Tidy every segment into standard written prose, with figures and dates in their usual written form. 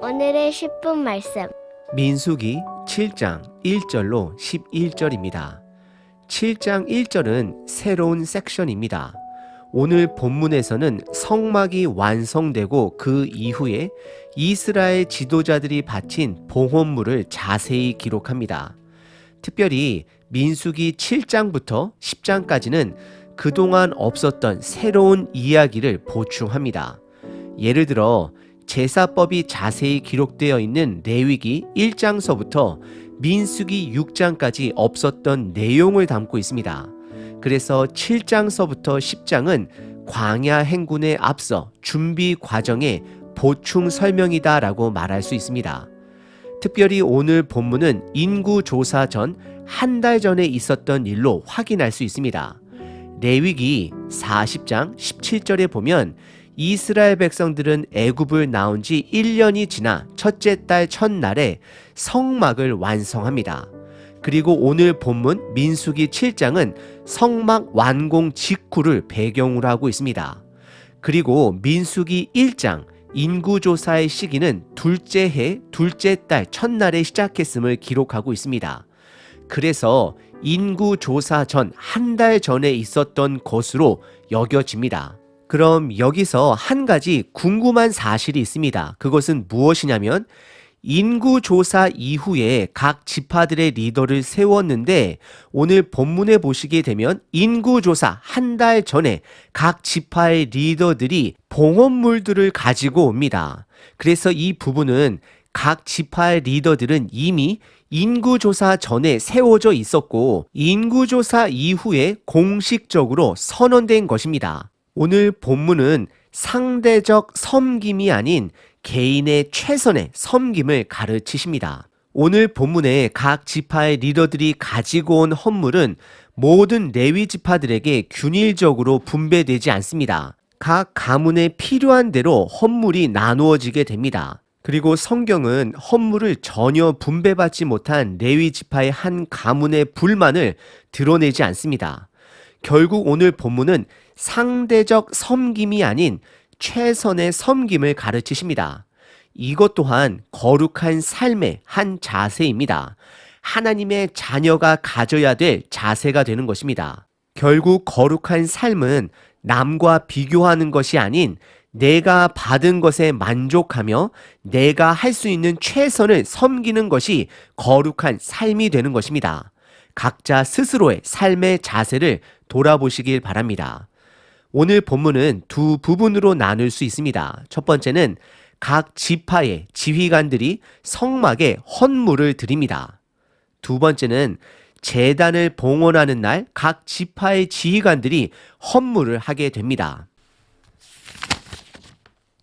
오늘의 10분 말씀. 민수기 7장 1절로 11절입니다. 7장 1절은 새로운 섹션입니다. 오늘 본문에서는 성막이 완성되고 그 이후에 이스라엘 지도자들이 바친 봉헌물을 자세히 기록합니다. 특별히 민수기 7장부터 10장까지는 그동안 없었던 새로운 이야기를 보충합니다. 예를 들어 제사법이 자세히 기록되어 있는 레위기 1장서부터 민수기 6장까지 없었던 내용을 담고 있습니다. 그래서 7장서부터 10장은 광야 행군에 앞서 준비 과정의 보충 설명이다라고 말할 수 있습니다. 특별히 오늘 본문은 인구조사 전 한 달 전에 있었던 일로 확인할 수 있습니다. 레위기 40장 17절에 보면 이스라엘 백성들은 애굽을 나온 지 1년이 지나 첫째 달 첫날에 성막을 완성합니다. 그리고 오늘 본문 민수기 7장은 성막 완공 직후를 배경으로 하고 있습니다. 그리고 민수기 1장 인구조사의 시기는 둘째 해 둘째 달 첫날에 시작했음을 기록하고 있습니다. 그래서 인구조사 전 한 달 전에 있었던 것으로 여겨집니다. 그럼 여기서 한 가지 궁금한 사실이 있습니다. 그것은 무엇이냐면 인구조사 이후에 각 지파들의 리더를 세웠는데 오늘 본문에 보시게 되면 인구조사 한 달 전에 각 지파의 리더들이 봉헌물들을 가지고 옵니다. 그래서 이 부분은 각 지파의 리더들은 이미 인구조사 전에 세워져 있었고 인구조사 이후에 공식적으로 선언된 것입니다. 오늘 본문은 상대적 섬김이 아닌 개인의 최선의 섬김을 가르치십니다. 오늘 본문에 각 지파의 리더들이 가지고 온 헌물은 모든 레위 지파들에게 균일적으로 분배되지 않습니다. 각 가문에 필요한 대로 헌물이 나누어지게 됩니다. 그리고 성경은 헌물을 전혀 분배받지 못한 레위 지파의 한 가문의 불만을 드러내지 않습니다. 결국 오늘 본문은 상대적 섬김이 아닌 최선의 섬김을 가르치십니다. 이것 또한 거룩한 삶의 한 자세입니다. 하나님의 자녀가 가져야 될 자세가 되는 것입니다. 결국 거룩한 삶은 남과 비교하는 것이 아닌 내가 받은 것에 만족하며 내가 할 수 있는 최선을 섬기는 것이 거룩한 삶이 되는 것입니다. 각자 스스로의 삶의 자세를 돌아보시길 바랍니다. 오늘 본문은 두 부분으로 나눌 수 있습니다. 첫 번째는 각 지파의 지휘관들이 성막에 헌물을 드립니다. 두 번째는 제단을 봉헌하는 날 각 지파의 지휘관들이 헌물을 하게 됩니다.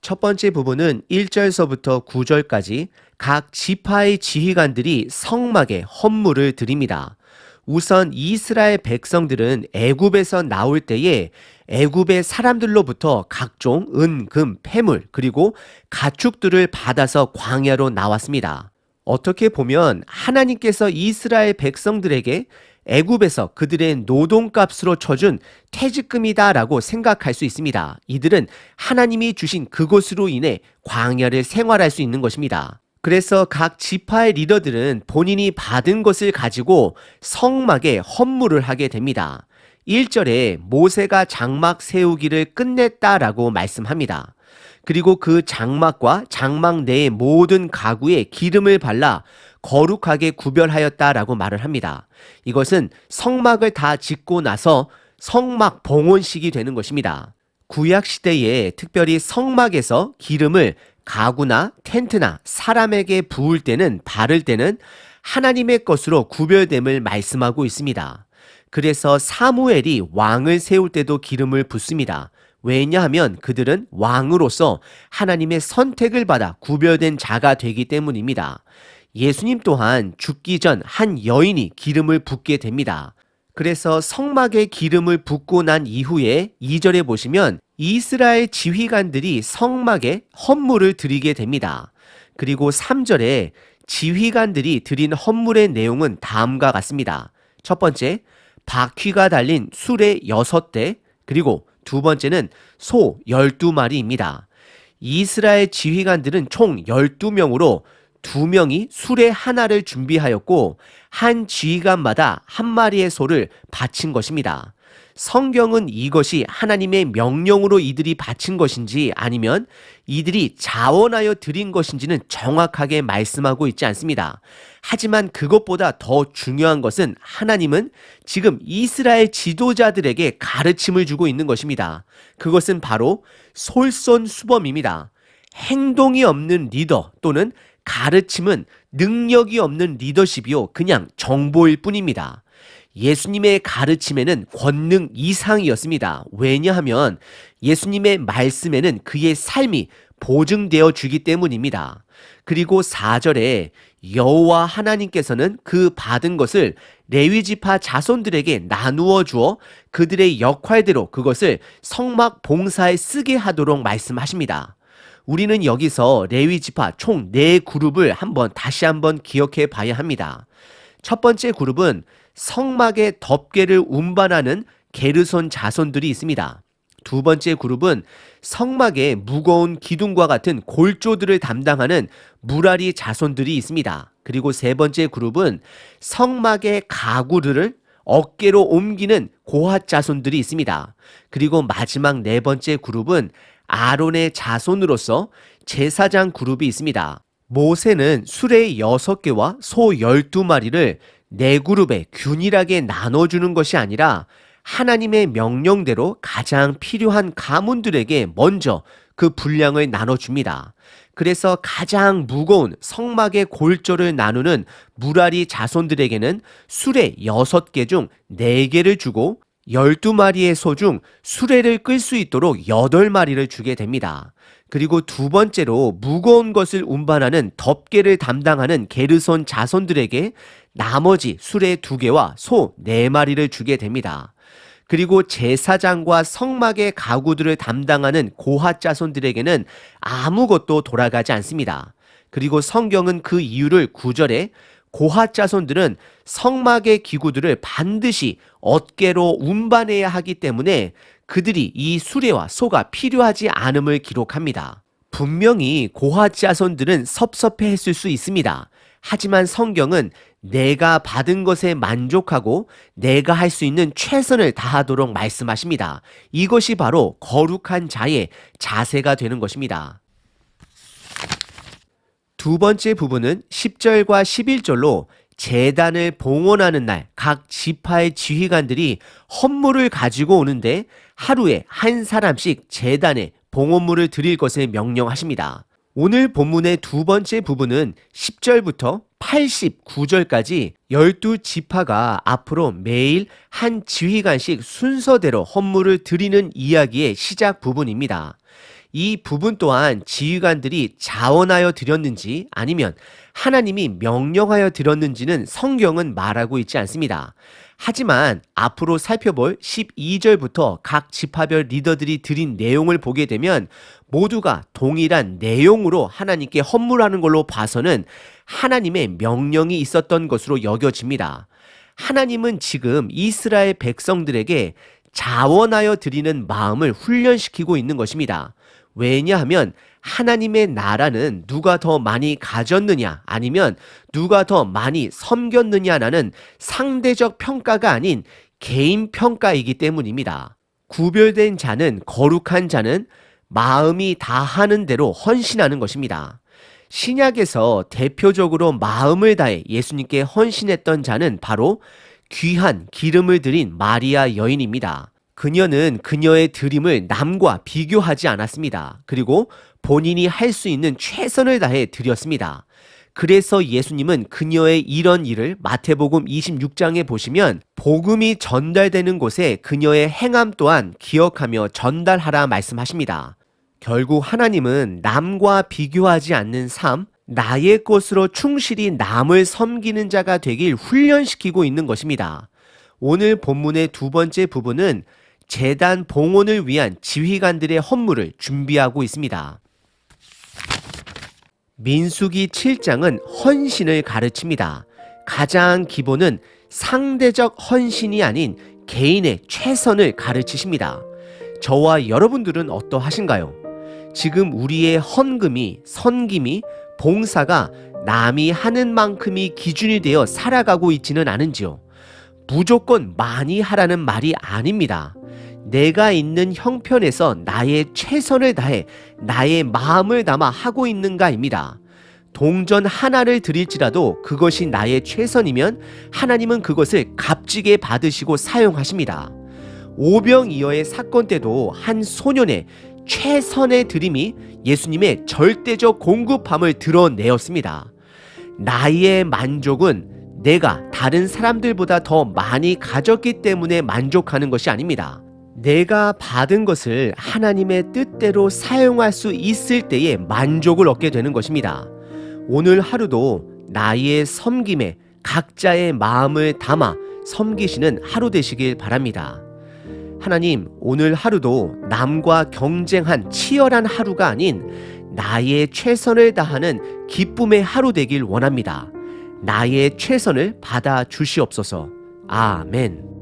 첫 번째 부분은 1절서부터 9절까지 각 지파의 지휘관들이 성막에 헌물을 드립니다. 우선 이스라엘 백성들은 애굽에서 나올 때에 애굽의 사람들로부터 각종 은, 금, 폐물 그리고 가축들을 받아서 광야로 나왔습니다. 어떻게 보면 하나님께서 이스라엘 백성들에게 애굽에서 그들의 노동값으로 쳐준 퇴직금이다라고 생각할 수 있습니다. 이들은 하나님이 주신 그것으로 인해 광야를 생활할 수 있는 것입니다. 그래서 각 지파의 리더들은 본인이 받은 것을 가지고 성막에 헌물을 하게 됩니다. 1절에 모세가 장막 세우기를 끝냈다라고 말씀합니다. 그리고 그 장막과 장막 내의 모든 가구에 기름을 발라 거룩하게 구별하였다라고 말을 합니다. 이것은 성막을 다 짓고 나서 성막 봉헌식이 되는 것입니다. 구약 시대에 특별히 성막에서 기름을 가구나 텐트나 사람에게 부을 때는 바를 때는 하나님의 것으로 구별됨을 말씀하고 있습니다. 그래서 사무엘이 왕을 세울 때도 기름을 붓습니다. 왜냐하면 그들은 왕으로서 하나님의 선택을 받아 구별된 자가 되기 때문입니다. 예수님 또한 죽기 전 한 여인이 기름을 붓게 됩니다. 그래서 성막에 기름을 붓고 난 이후에 2절에 보시면 이스라엘 지휘관들이 성막에 헌물을 드리게 됩니다. 그리고 3절에 지휘관들이 드린 헌물의 내용은 다음과 같습니다. 첫 번째, 바퀴가 달린 수레 6대, 그리고 두 번째는 소 12마리입니다. 이스라엘 지휘관들은 총 12명으로 2명이 수레 하나를 준비하였고 한 지휘관마다 한 마리의 소를 바친 것입니다. 성경은 이것이 하나님의 명령으로 이들이 바친 것인지 아니면 이들이 자원하여 드린 것인지는 정확하게 말씀하고 있지 않습니다. 하지만 그것보다 더 중요한 것은 하나님은 지금 이스라엘 지도자들에게 가르침을 주고 있는 것입니다. 그것은 바로 솔선수범입니다. 행동이 없는 리더 또는 가르침은 능력이 없는 리더십이요, 그냥 정보일 뿐입니다. 예수님의 가르침에는 권능 이상이었습니다. 왜냐하면 예수님의 말씀에는 그의 삶이 보증되어 주기 때문입니다. 그리고 4절에 여호와 하나님께서는 그 받은 것을 레위지파 자손들에게 나누어 주어 그들의 역할대로 그것을 성막 봉사에 쓰게 하도록 말씀하십니다. 우리는 여기서 레위지파 총 4그룹을 다시 한번 기억해 봐야 합니다. 첫 번째 그룹은 성막의 덮개를 운반하는 게르손 자손들이 있습니다. 두 번째 그룹은 성막의 무거운 기둥과 같은 골조들을 담당하는 무라리 자손들이 있습니다. 그리고 세 번째 그룹은 성막의 가구들을 어깨로 옮기는 고핫 자손들이 있습니다. 그리고 마지막 네 번째 그룹은 아론의 자손으로서 제사장 그룹이 있습니다. 모세는 수레 6개와 소 12마리를 4그룹에 균일하게 나눠주는 것이 아니라 하나님의 명령대로 가장 필요한 가문들에게 먼저 그 분량을 나눠줍니다. 그래서 가장 무거운 성막의 골조를 나누는 무라리 자손들에게는 수레 6개 중 4개를 주고 12마리의 소 중 수레를 끌 수 있도록 8마리를 주게 됩니다. 그리고 두 번째로 무거운 것을 운반하는 덮개를 담당하는 게르손 자손들에게 나머지 수레 2개와 소 4마리를 주게 됩니다. 그리고 제사장과 성막의 가구들을 담당하는 고핫 자손들에게는 아무것도 돌아가지 않습니다. 그리고 성경은 그 이유를 9절에 고핫 자손들은 성막의 기구들을 반드시 어깨로 운반해야 하기 때문에 그들이 이 수레와 소가 필요하지 않음을 기록합니다. 분명히 고핫 자손들은 섭섭해했을 수 있습니다. 하지만 성경은 내가 받은 것에 만족하고 내가 할 수 있는 최선을 다하도록 말씀하십니다. 이것이 바로 거룩한 자의 자세가 되는 것입니다. 두 번째 부분은 10절과 11절로 제단을 봉헌하는 날 각 지파의 지휘관들이 헌물을 가지고 오는데 하루에 한 사람씩 제단에 봉헌물을 드릴 것을 명령하십니다. 오늘 본문의 두 번째 부분은 10절부터 89절까지 12지파가 앞으로 매일 한 지휘관씩 순서대로 헌물을 드리는 이야기의 시작 부분입니다. 이 부분 또한 지휘관들이 자원하여 드렸는지 아니면 하나님이 명령하여 드렸는지는 성경은 말하고 있지 않습니다. 하지만 앞으로 살펴볼 12절부터 각 지파별 리더들이 드린 내용을 보게 되면 모두가 동일한 내용으로 하나님께 헌물하는 걸로 봐서는 하나님의 명령이 있었던 것으로 여겨집니다. 하나님은 지금 이스라엘 백성들에게 자원하여 드리는 마음을 훈련시키고 있는 것입니다. 왜냐하면 하나님의 나라는 누가 더 많이 가졌느냐 아니면 누가 더 많이 섬겼느냐라는 상대적 평가가 아닌 개인 평가이기 때문입니다. 구별된 자는 거룩한 자는 마음이 다하는 대로 헌신하는 것입니다. 신약에서 대표적으로 마음을 다해 예수님께 헌신했던 자는 바로 귀한 기름을 들인 마리아 여인입니다. 그녀는 그녀의 드림을 남과 비교하지 않았습니다. 그리고 본인이 할 수 있는 최선을 다해 드렸습니다. 그래서 예수님은 그녀의 이런 일을 마태복음 26장에 보시면 복음이 전달되는 곳에 그녀의 행함 또한 기억하며 전달하라 말씀하십니다. 결국 하나님은 남과 비교하지 않는 삶, 나의 것으로 충실히 남을 섬기는 자가 되길 훈련시키고 있는 것입니다. 오늘 본문의 두 번째 부분은 제단 봉헌을 위한 지휘관들의 헌물을 준비하고 있습니다. 민수기 7장은 헌신을 가르칩니다. 가장 기본은 상대적 헌신이 아닌 개인의 최선을 가르치십니다. 저와 여러분들은 어떠하신가요? 지금 우리의 헌금이, 선김이, 봉사가 남이 하는 만큼이 기준이 되어 살아가고 있지는 않은지요. 무조건 많이 하라는 말이 아닙니다. 내가 있는 형편에서 나의 최선을 다해 나의 마음을 담아 하고 있는가입니다. 동전 하나를 드릴지라도 그것이 나의 최선이면 하나님은 그것을 값지게 받으시고 사용하십니다. 오병이어의 사건 때도 한 소년의 최선의 드림이 예수님의 절대적 공급함을 드러내었습니다. 나의 만족은 내가 다른 사람들보다 더 많이 가졌기 때문에 만족하는 것이 아닙니다. 내가 받은 것을 하나님의 뜻대로 사용할 수 있을 때에 만족을 얻게 되는 것입니다. 오늘 하루도 나의 섬김에 각자의 마음을 담아 섬기시는 하루 되시길 바랍니다. 하나님, 오늘 하루도 남과 경쟁한 치열한 하루가 아닌 나의 최선을 다하는 기쁨의 하루 되길 원합니다. 나의 최선을 받아 주시옵소서. 아멘.